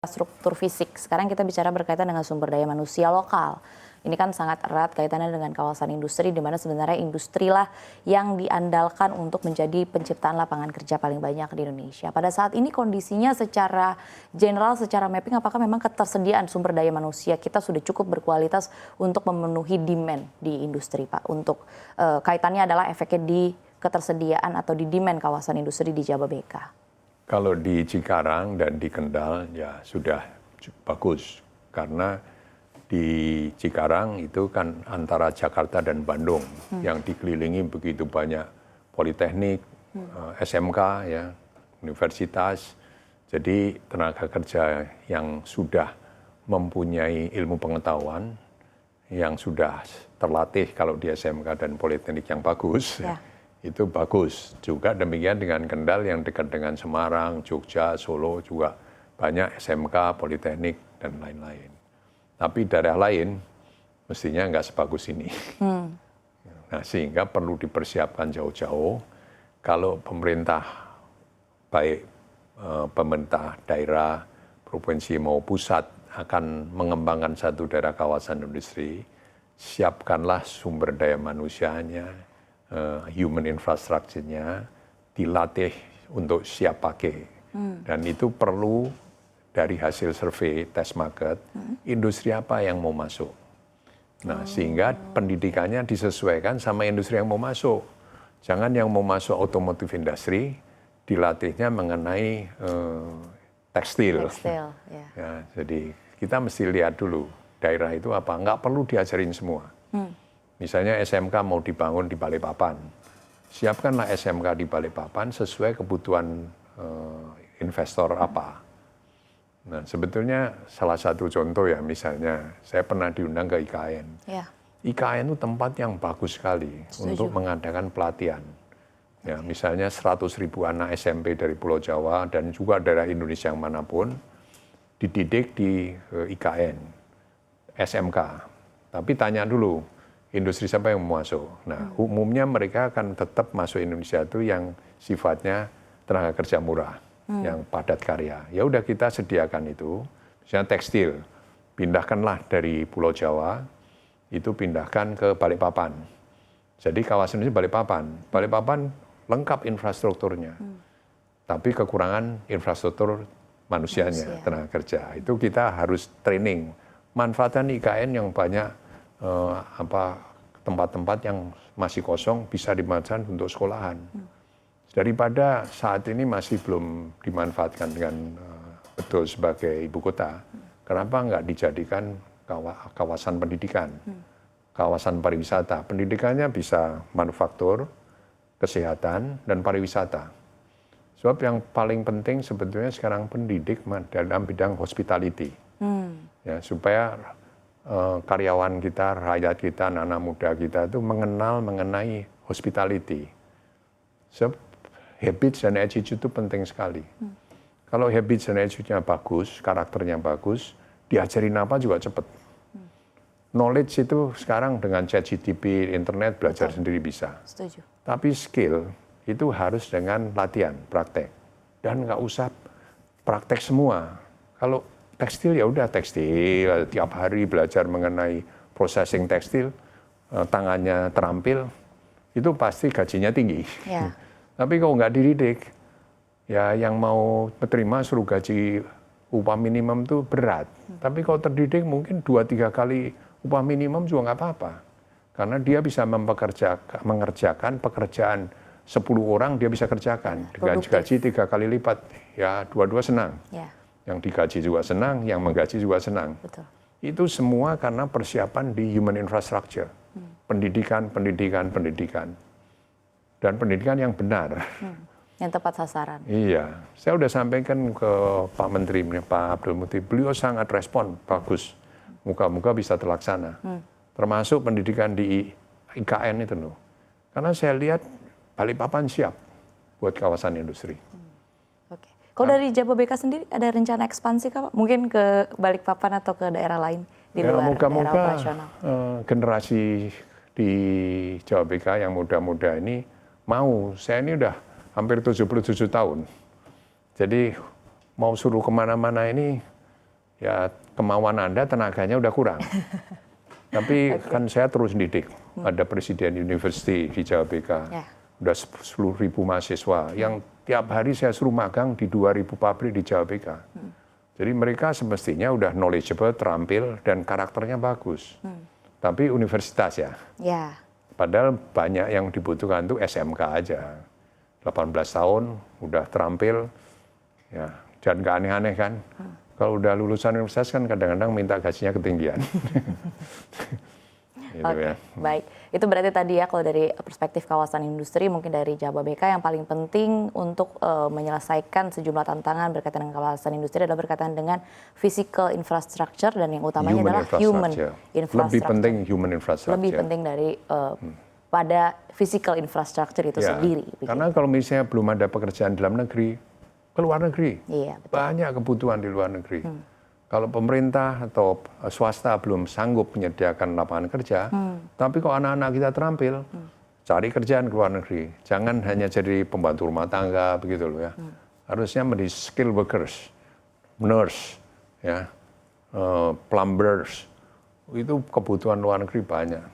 Struktur fisik. Sekarang kita bicara berkaitan dengan sumber daya manusia lokal. Ini kan sangat erat kaitannya dengan kawasan industri, di mana sebenarnya industri lah yang diandalkan untuk menjadi penciptaan lapangan kerja paling banyak di Indonesia. Pada saat ini kondisinya secara general, secara mapping, apakah memang ketersediaan sumber daya manusia kita sudah cukup berkualitas untuk memenuhi demand di industri, Pak? Untuk kaitannya adalah efeknya di ketersediaan atau di demand kawasan industri di Jababeka. Kalau di Cikarang dan di Kendal ya sudah bagus, karena di Cikarang itu kan antara Jakarta dan Bandung yang dikelilingi begitu banyak politeknik, SMK, ya, universitas. Jadi tenaga kerja yang sudah mempunyai ilmu pengetahuan, yang sudah terlatih kalau di SMK dan politeknik yang bagus, ya. Itu bagus. Juga demikian dengan Kendal yang dekat dengan Semarang, Jogja, Solo juga banyak SMK, politeknik, dan lain-lain. Tapi daerah lain mestinya nggak sebagus ini. Nah, sehingga perlu dipersiapkan jauh-jauh. Kalau pemerintah, baik pemerintah daerah, provinsi mau pusat akan mengembangkan satu daerah kawasan industri, siapkanlah sumber daya manusianya, human infrastructure-nya, dilatih untuk siap pakai. Dan itu perlu dari hasil survei, test market, industri apa yang mau masuk. Nah, sehingga pendidikannya disesuaikan sama industri yang mau masuk. Jangan yang mau masuk otomotif industri, dilatihnya mengenai tekstil. Ya, jadi kita mesti lihat dulu, daerah itu apa, nggak perlu diajarin semua. Misalnya SMK mau dibangun di Balikpapan, siapkanlah SMK di Balikpapan sesuai kebutuhan investor apa. Nah, sebetulnya salah satu contoh ya, misalnya saya pernah diundang ke IKN. Ya. IKN itu tempat yang bagus sekali untuk mengadakan pelatihan. Ya, misalnya 100.000 anak SMP dari Pulau Jawa dan juga daerah Indonesia yang manapun dididik di IKN, SMK. Tapi tanya dulu, industri siapa yang mau masuk? Nah, umumnya mereka akan tetap masuk Indonesia itu yang sifatnya tenaga kerja murah, yang padat karya. Ya udah kita sediakan itu, misalnya tekstil, pindahkanlah dari Pulau Jawa, itu pindahkan ke Balikpapan. Jadi kawasan ini Balikpapan. Balikpapan lengkap infrastrukturnya, tapi kekurangan infrastruktur manusianya, tenaga kerja. Itu kita harus training. Manfaatkan IKN yang banyak tempat-tempat yang masih kosong bisa dimanfaatkan untuk sekolahan. Daripada saat ini masih belum dimanfaatkan dengan betul sebagai ibu kota, kenapa nggak dijadikan kawasan pendidikan, kawasan pariwisata? Pendidikannya bisa manufaktur, kesehatan, dan pariwisata. Sebab yang paling penting sebetulnya sekarang pendidik dalam bidang hospitality, ya, supaya karyawan kita, rakyat kita, anak-anak muda kita itu mengenai hospitality. So, habits dan attitude itu penting sekali. Kalau habits dan attitude-nya bagus, karakternya bagus, diajarin apa juga cepat. Knowledge itu sekarang dengan ChatGPT, internet, belajar sendiri bisa. Setuju. Tapi skill itu harus dengan latihan, praktek. Dan nggak usah praktek semua. Kalau tekstil ya udah tekstil, tiap hari belajar mengenai processing tekstil, tangannya terampil, itu pasti gajinya tinggi. Ya. Tapi kalau nggak dididik, ya yang mau menerima suruh gaji upah minimum itu berat. Tapi kalau terdidik mungkin 2-3 kali upah minimum juga nggak apa-apa. Karena dia bisa mengerjakan pekerjaan 10 orang dia bisa kerjakan. Gaji 3 kali lipat, ya dua-dua senang. Ya. Yang digaji juga senang, yang menggaji juga senang. Betul. Itu semua karena persiapan di human infrastructure. Pendidikan. Dan pendidikan yang benar. Yang tepat sasaran. Iya. Saya udah sampaikan ke Pak Menteri, Pak Abdul Muti, beliau sangat respon, bagus. Moga-moga bisa terlaksana. Termasuk pendidikan di IKN itu loh. Karena saya lihat Balikpapan siap buat kawasan industri. Kalau dari Jababeka sendiri ada rencana ekspansi kah, Pak? Mungkin ke Balikpapan atau ke daerah lain di luar daerah operasional? Generasi di Jababeka yang muda-muda ini mau. Saya ini udah hampir 77 tahun. Jadi mau suruh kemana-mana ini ya kemauan Anda tenaganya udah kurang. Tapi kan saya terus didik. Ada presiden university di Jawa BK, udah 10.000 mahasiswa, yang tiap hari saya suruh magang di 2.000 pabrik di Jawa BK. Jadi mereka semestinya udah knowledgeable, terampil, dan karakternya bagus. Tapi universitas ya. Padahal banyak yang dibutuhkan tuh SMK aja. 18 tahun, udah terampil, ya, dan gak aneh-aneh kan. Kalau udah lulusan universitas kan kadang-kadang minta gajinya ketinggian. Gitu ya. Baik. Itu berarti tadi ya kalau dari perspektif kawasan industri mungkin dari Jababeka yang paling penting untuk menyelesaikan sejumlah tantangan berkaitan dengan kawasan industri adalah berkaitan dengan physical infrastructure dan yang utamanya adalah human infrastructure. Lebih penting human infrastructure. Lebih penting dari pada physical infrastructure itu sendiri. Karena kalau misalnya belum ada pekerjaan di dalam negeri, ke luar negeri. Iya, betul. Banyak kebutuhan di luar negeri. Kalau pemerintah atau swasta belum sanggup menyediakan lapangan kerja, tapi kok anak-anak kita terampil, cari kerjaan ke luar negeri. Jangan hanya jadi pembantu rumah tangga begitu loh ya. Harusnya menjadi skill workers, nurse, ya, plumbers. Itu kebutuhan luar negeri banyak.